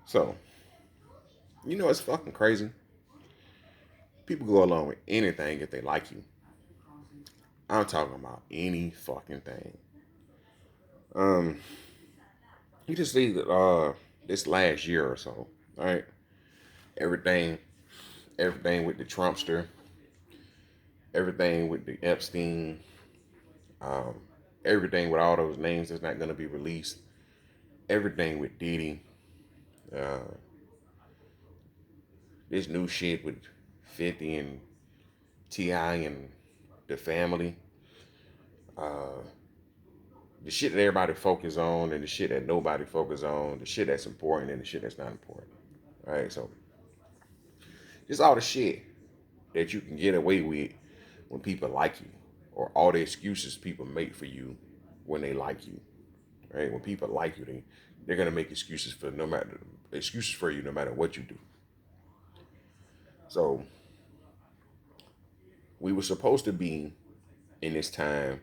So, it's fucking crazy. People go along with anything if they like you. I'm talking about any fucking thing. Um, you just see that this last year or so, right? Everything, everything with the Trumpster, everything with the Epstein, um, everything with all those names that's not gonna be released, everything with Diddy, uh, this new shit with 50 and Ti and the family, uh, the shit that everybody focus on and the shit that nobody focus on, the shit that's important and the shit that's not important. Right? So just all the shit that you can get away with when people like you, or all the excuses people make for you when they like you. Right? When people like you, they're gonna make excuses for you no matter what you do. So we were supposed to be in this time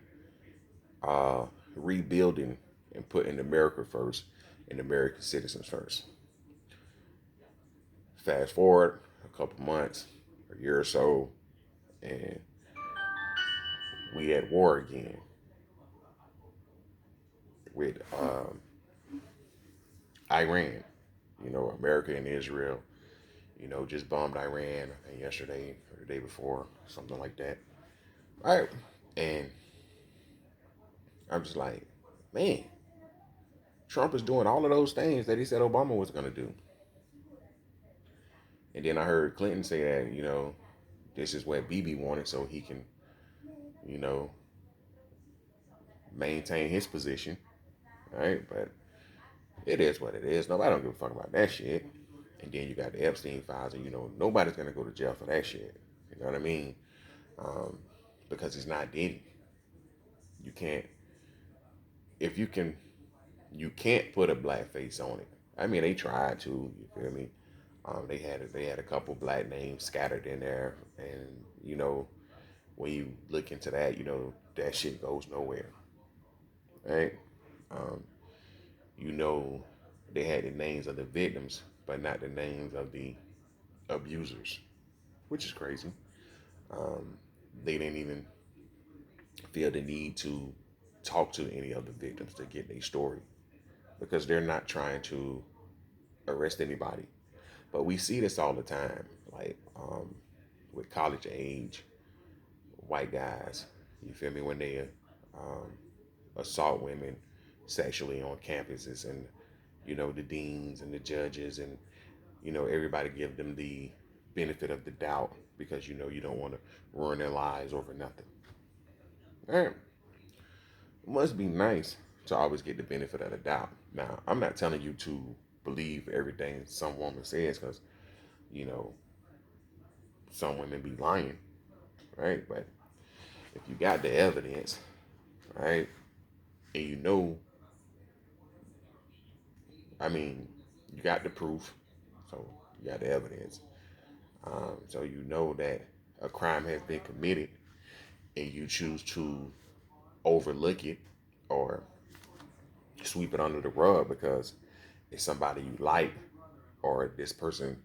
uh, rebuilding and putting America first and American citizens first. Fast forward a couple months, a year or so, and we at war again with Iran. America and Israel, just bombed Iran yesterday or the day before, something like that. All right. And I'm just like, man, Trump is doing all of those things that he said Obama was going to do. And then I heard Clinton say that, this is what Bibi wanted so he can, you know, maintain his position. Right. But it is what it is. Nobody don't give a fuck about that shit. And then you got the Epstein files, and nobody's gonna go to jail for that shit. You know what I mean? Um, because it's not Diddy. You can't if you can't put a black face on it. I mean, they tried to. You feel me? They had a couple black names scattered in there, and when you look into that, that shit goes nowhere, right? Um, you know, they had the names of the victims, but not the names of the abusers, which is crazy. Um, they didn't even feel the need to talk to any of the victims to get their story because they're not trying to arrest anybody. But we see this all the time, like with college age white guys. You feel me? When they um, assault women sexually on campuses, and the deans and the judges, and everybody give them the benefit of the doubt because you don't want to ruin their lives over nothing. All right. It must be nice to always get the benefit of the doubt. Now, I'm not telling you to believe everything some woman says because, you know, some women be lying, right? But if you got the evidence, right, and I mean, you got the proof, so you got the evidence. So you know that a crime has been committed and you choose to overlook it or sweep it under the rug because it's somebody you like or this person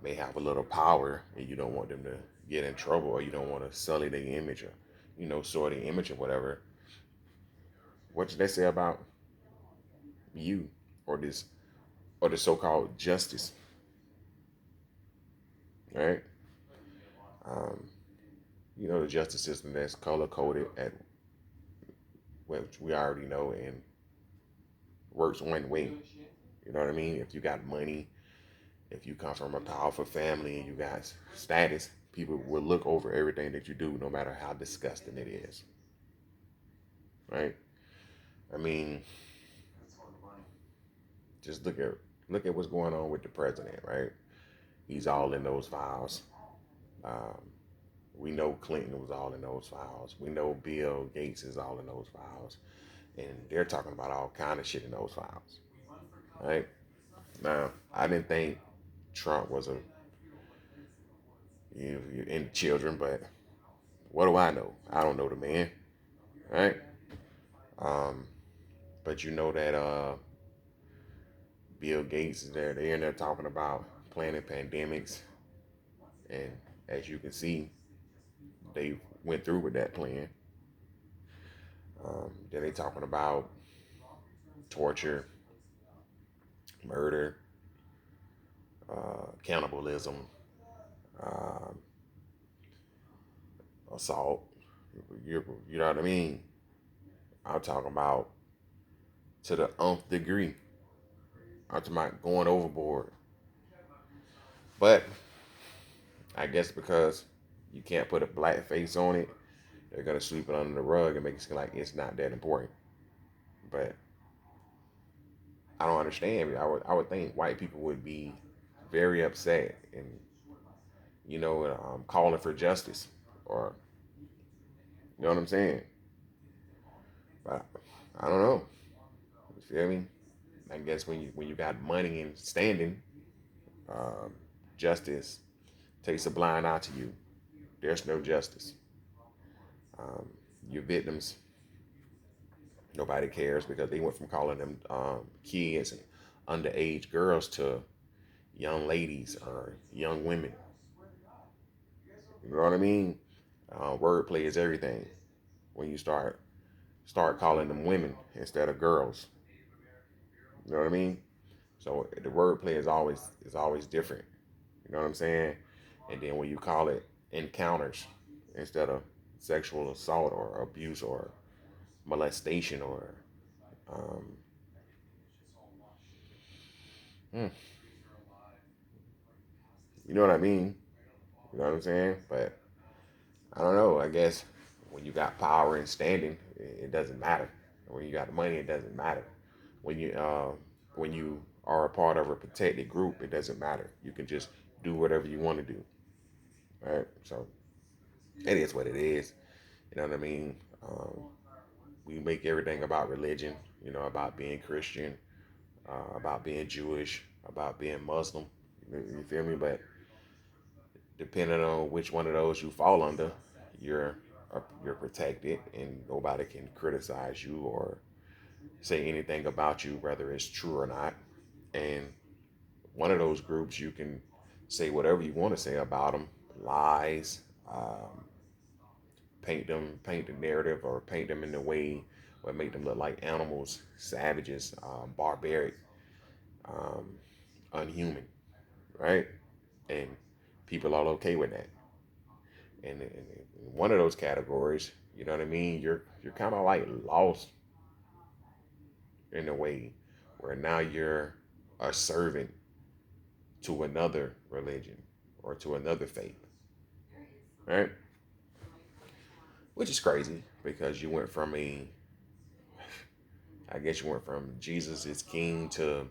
may have a little power and you don't want them to get in trouble or you don't want to sully their image or soil their image or whatever. What did they say about you or this or the so-called justice, right? Um, the justice system that's color coded at which we already know and works one way. You know what I mean? If you got money, if you come from a powerful family and you got status, people will look over everything that you do, no matter how disgusting it is, right? I mean, just look at what's going on with the president, right? He's all in those files. Um, we know Clinton was all in those files. We know Bill Gates is all in those files, and they're talking about all kind of shit in those files, right? Now, I didn't think Trump was a in children, but what do I know? I don't know the man, right? Um, but you know that Bill Gates is there. They're in there talking about planning pandemics, and as you can see, they went through with that plan. Then they talking about torture, murder, cannibalism, um, assault. You know what I mean? I'm talking about to the nth degree. I'm talking about going overboard. But I guess because you can't put a black face on it, they're gonna sweep it under the rug and make it seem like it's not that important. But I don't understand. I would think white people would be very upset and calling for justice, or you know what I'm saying. But I don't know. You feel me? I guess when you got money and standing, um, justice takes a blind eye to you. There's no justice. Um, your victims, nobody cares because they went from calling them kids and underage girls to young ladies or young women. You know what I mean? Wordplay is everything. When you start calling them women instead of girls, you know what I mean? So the wordplay is always different. You know what I'm saying? And then when you call it encounters instead of sexual assault or abuse or molestation or um, hmm, you know what I mean? You know what I'm saying? But I don't know. I guess when you got power and standing, it doesn't matter. When you got money, it doesn't matter. When you are a part of a protected group, it doesn't matter. You can just do whatever you want to do. Right? So it is what it is. You know what I mean? We make everything about religion. About being Christian, about being Jewish, about being Muslim. You feel me? But depending on which one of those you fall under, you're you're protected, and nobody can criticize you or say anything about you, whether it's true or not. And one of those groups, you can say whatever you want to say about them, lies, paint the narrative, or paint them in a way or make them look like animals, savages, barbaric, um, unhuman, right? And people are okay with that. And in one of those categories, you know what I mean. You're kind of like lost in a way, where now you're a servant to another religion or to another faith, right? Which is crazy because I guess you went from Jesus is king to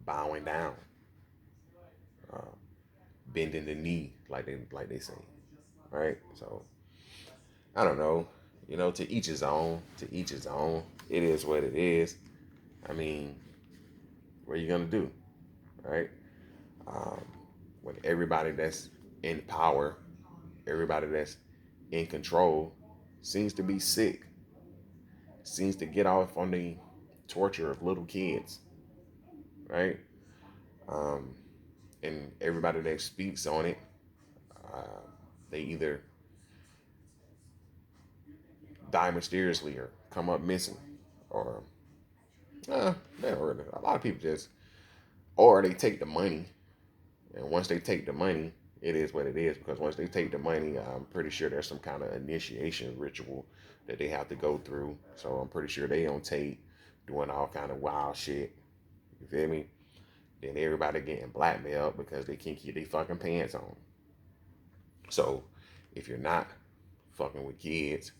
bowing down, uh, bending the knee, like they say, right? So I don't know. To each his own. To each his own. It is what it is. I mean, what are you gonna do, right? Um, when everybody that's in power, everybody that's in control, seems to be sick, seems to get off on the torture of little kids, right? Um, and everybody that speaks on it, uh, they either die mysteriously or come up missing, or they don't really. A lot of people just, or they take the money, and once they take the money, it is what it is. Because once they take the money, I'm pretty sure there's some kind of initiation ritual that they have to go through. So I'm pretty sure they on tape doing all kind of wild shit. You feel me? Then everybody getting blackmailed because they can't keep their fucking pants on. So if you're not fucking with kids,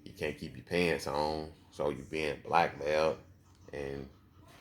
you can't keep your pants on. So you're being blackmailed, and